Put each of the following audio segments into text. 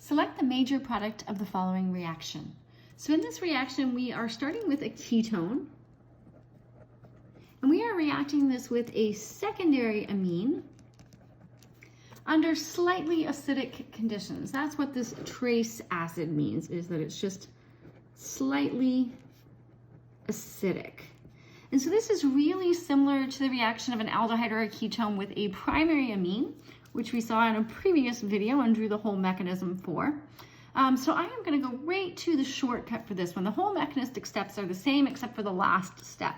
Select the major product of the following reaction. So in this reaction, we are starting with a ketone, and we are reacting this with a secondary amine under slightly acidic conditions. That's what this trace acid means, is that it's just slightly acidic. And so this is really similar to the reaction of an aldehyde or a ketone with a primary amine, which we saw in a previous video and drew the whole mechanism for. So I am going to go right to the shortcut for this one. The whole mechanistic steps are the same except for the last step.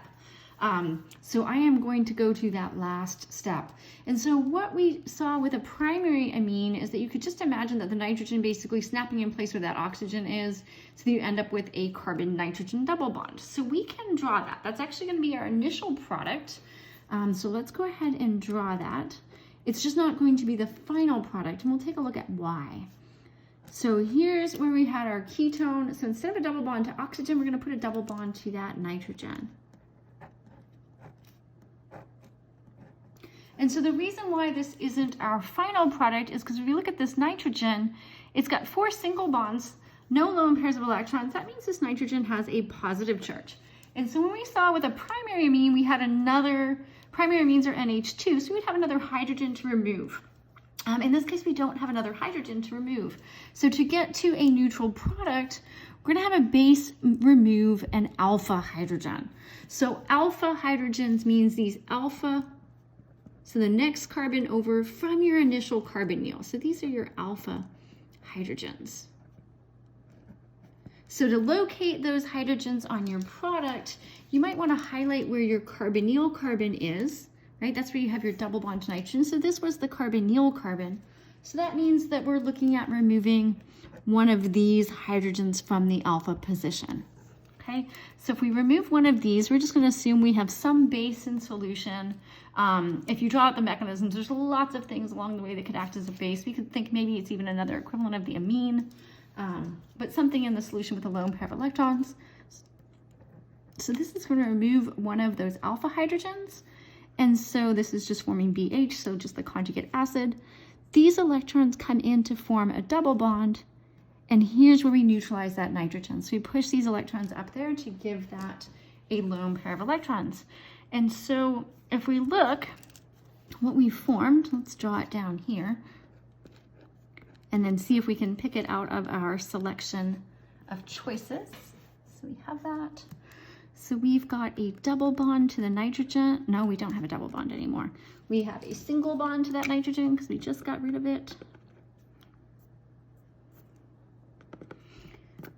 So I am going to go to that last step. And so what we saw with a primary amine is that you could just imagine that the nitrogen basically snapping in place where that oxygen is, so that you end up with a carbon-nitrogen double bond. So we can draw that. That's actually going to be our initial product. So let's go ahead and draw that. It's just not going to be the final product, and we'll take a look at why. So here's where we had our ketone. So instead of a double bond to oxygen, we're going to put a double bond to that nitrogen. And so the reason why this isn't our final product is because if you look at this nitrogen, it's got 4 single bonds, no lone pairs of electrons. That means this nitrogen has a positive charge. And so when we saw with a primary amine, we had another, primary amines are NH2, so we'd have another hydrogen to remove. In this case, we don't have another hydrogen to remove. So to get to a neutral product, we're gonna have a base remove an alpha hydrogen. So alpha hydrogens means these alpha, so the next carbon over from your initial carbonyl. So these are your alpha hydrogens. So to locate those hydrogens on your product, you might want to highlight where your carbonyl carbon is, right? That's where you have your double bond to nitrogen. So this was the carbonyl carbon. So that means that we're looking at removing one of these hydrogens from the alpha position. Okay, so if we remove one of these, we're just going to assume we have some base in solution. If you draw out the mechanisms, there's lots of things along the way that could act as a base. We could think maybe it's even another equivalent of the amine, but something in the solution with a lone pair of electrons. So this is going to remove one of those alpha hydrogens, and so this is just forming BH, so just the conjugate acid. These electrons come in to form a double bond, and here's where we neutralize that nitrogen. So we push these electrons up there to give that a lone pair of electrons. And so if we look what we formed, let's draw it down here, and then see if we can pick it out of our selection of choices. So we have that. So we've got a double bond to the nitrogen. No, we don't have a double bond anymore. We have a single bond to that nitrogen because we just got rid of it.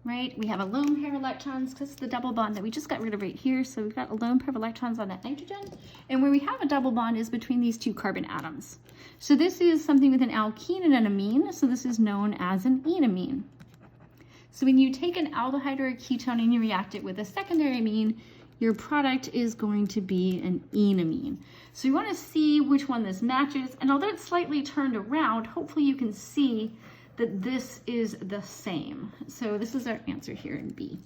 Right, we have a lone pair of electrons because it's the double bond that we just got rid of right here. So we've got a lone pair of electrons on that nitrogen. And where we have a double bond is between these 2 carbon atoms. So this is something with an alkene and an amine. So this is known as an enamine. So when you take an aldehyde or a ketone and you react it with a secondary amine, your product is going to be an enamine. So you want to see which one this matches. And although it's slightly turned around, hopefully you can see that this is the same. So this is our answer here in B.